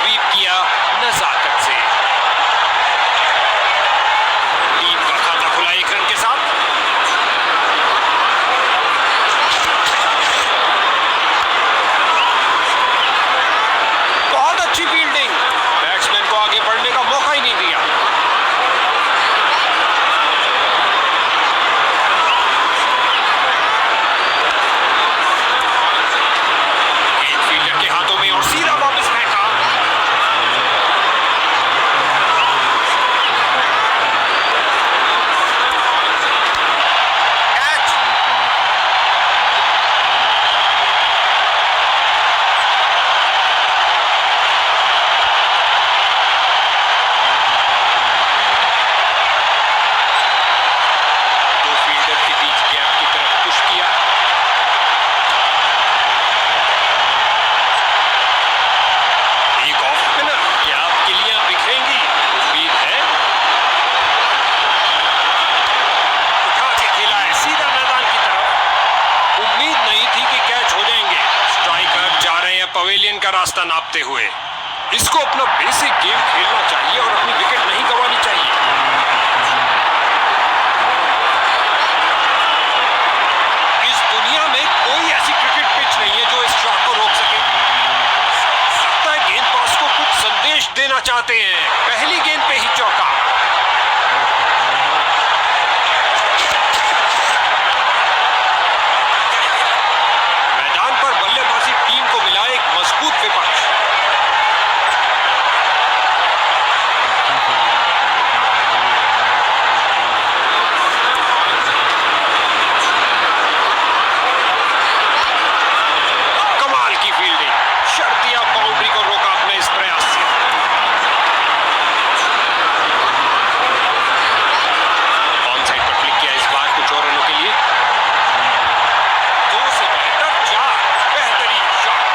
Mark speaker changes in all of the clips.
Speaker 1: SVEEP किया नजाकत से। Team का खाता खुला 1 रन के साथ। बहुत अच्छी फील्डिंग, बैट्समैन को आगे बढ़ने का मौका ही नहीं दिया। गेंद फील्डर के हाथों में और सीधा वापस फेंका। कैच। दो फील्डर के बीच गैप की तरफ पुश किया। एक ऑफ स्पिनर, क्या अब गिल्लियां बिखरेंगी? उम्मीद है। उठा के खेला है सीधा मैदान की तरफ। उम्मीद नहीं थी कि कैच हो जाएंगे। स्ट्राइकर जा रहे हैं पवेलियन का रास्ता नापते हुए। इसको अपना बेसिक गेम खेलना चाहिए और अपनी विकेट नहीं गंवानी चाहिए। इस दुनिया में कोई ऐसी क्रिकेट पिच नहीं है जो इस शॉट को रोक सके। लगता है गेंदबाज को कुछ संदेश देना चाहते हैं। पहली गेंद पे ही चौका। मैदान पर बल्लेबाजी टीम को मिला एक मजबूत विपक्ष। कमाल की फील्डिंग, शर्तिया बाउंड्री को रोका अपने इस प्रयास से। ऑन साइड पर क्लिक किया इस बार कुछ और रनों के लिए। 2 से बेहतर 4, बेहतरीन शॉट।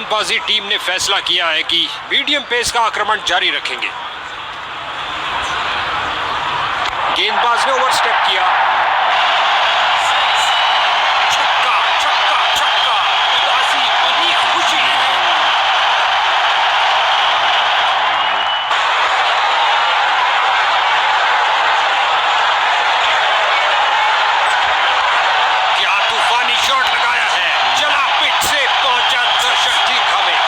Speaker 1: गेंदबाजी टीम ने फैसला किया है कि मीडियम पेस का आक्रमण जारी रखेंगे। गेंदबाज ने ओवरस्टेप किया। छक्का छक्का छक्का, उदासी बनी खुशी। क्या तूफानी शॉट लगाया है, चला पिच से पहुंचा दर्शक की हमें।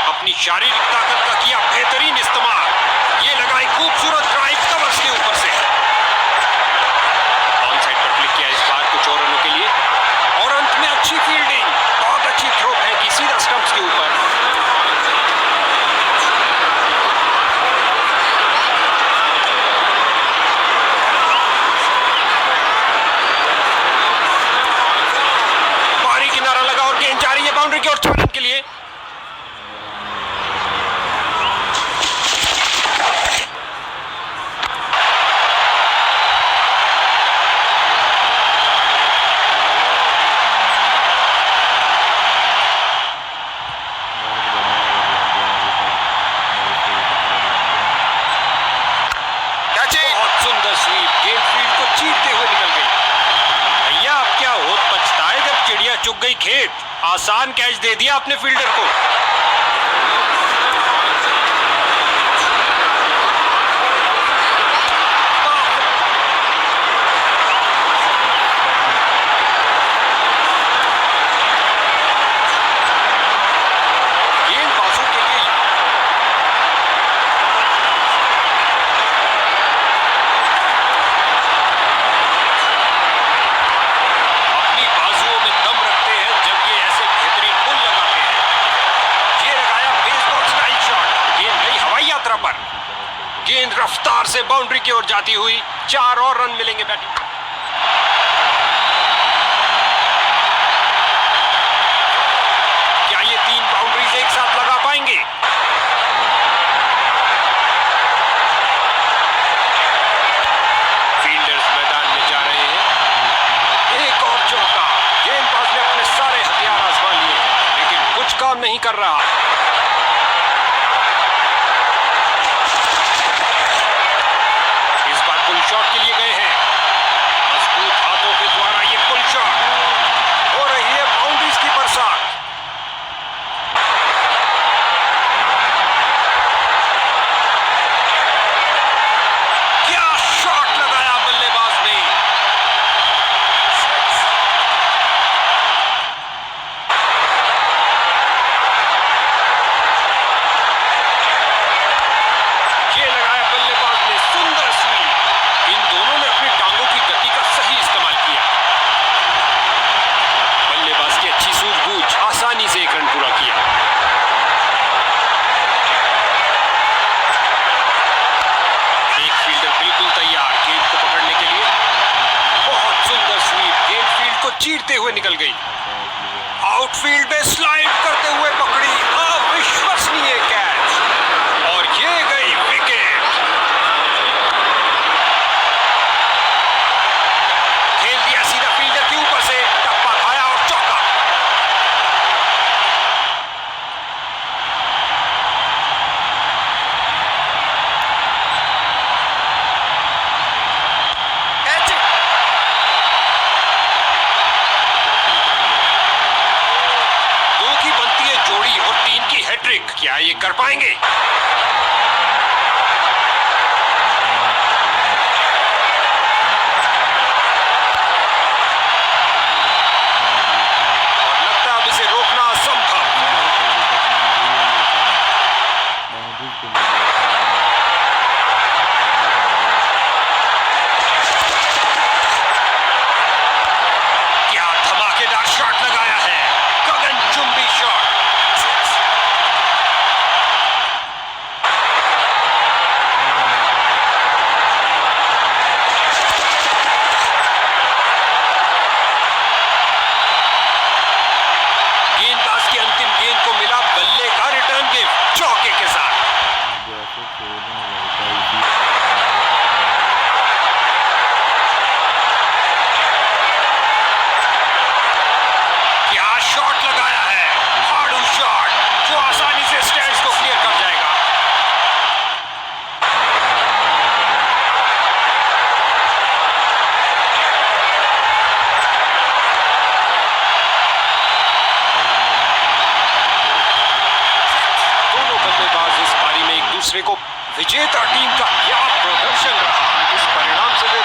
Speaker 1: अपनी शारीरिक ताकत का किया बेहतरीन इस्तेमाल। ये लगाई खूबसूरत ड्राइव कवर्स के ऊपर से। ऑन साइड पर क्लिक किया इस बार कुछ और रनों के लिए, और अंत में अच्छी फील्डिंग, बहुत अच्छी थ्रो है कि सीधा स्टंप्स के ऊपर। बाहरी किनारा लगा और गेंद जा रही है बाउंड्री की ओर थ्रो के लिए। सुंदर स्वीप, गेंद फील्ड को चीरते हुए निकल गई। भैया अब क्या होत पछताए जब चिड़िया चुग गई खेत। आसान कैच दे दिया अपने फील्डर को। गेंदबाजों के लिए अपनी बाजुओं में दम रखते हैं जब ये ऐसे बेहतरीन पुल लगाते हैं। ये लगाया बेसबॉल स्टाइल शॉट, गेंद गई हवाई यात्रा पर। गेंद रफ्तार से बाउंड्री की ओर जाती हुई। 4 और रन मिलेंगे बैटिंग। क्या ये 3 बाउंड्रीज एक साथ लगा पाएंगे? फील्डर्स मैदान में जा रहे हैं। एक और चौका। गेंदबाज ने अपने सारे हथियार आजमा लिए हैं, लेकिन कुछ काम नहीं कर रहा। इस बार पुल शॉट के लिए गए हैं। मजबूत हाथों के द्वारा ये पुल शॉट। हो रही है बाउंड्रीज की बरसात। क्या शॉट लगाया बल्लेबाज ने। ये लगाया बल्लेबाज ने, सुंदर स्वीप। इन दोनों ने अपनी टांगों की गति का सही इस्तेमाल किया। बल्लेबाज की अच्छी सूझबूझ, आसानी से 1 रन पूरा किया। एक फील्डर बिल्कुल तैयार गेंद को पकड़ने के लिए। बहुत सुंदर स्वीप, गेंद फील्ड को चीरते हुए निकल गई। आउटफील्ड में स्लाइड करते हुए पकड़ी, अविश्वसनीय कैच, और ये गई विकेट। खेल दिया सीधा फील्डर के ऊपर से, टप्पा खाया और चौका। कैच। 2 की बनती है जोड़ी और 3 की हैट्रिक। क्या ये कर पाएंगे? और लगता है अब इसे रोकना असंभव। क्या धमाकेदार शॉट लगाया है, गगनचुंबी शॉट। दूसरे को विजेता टीम का क्या प्रदर्शन रहा, इस परिणाम से वे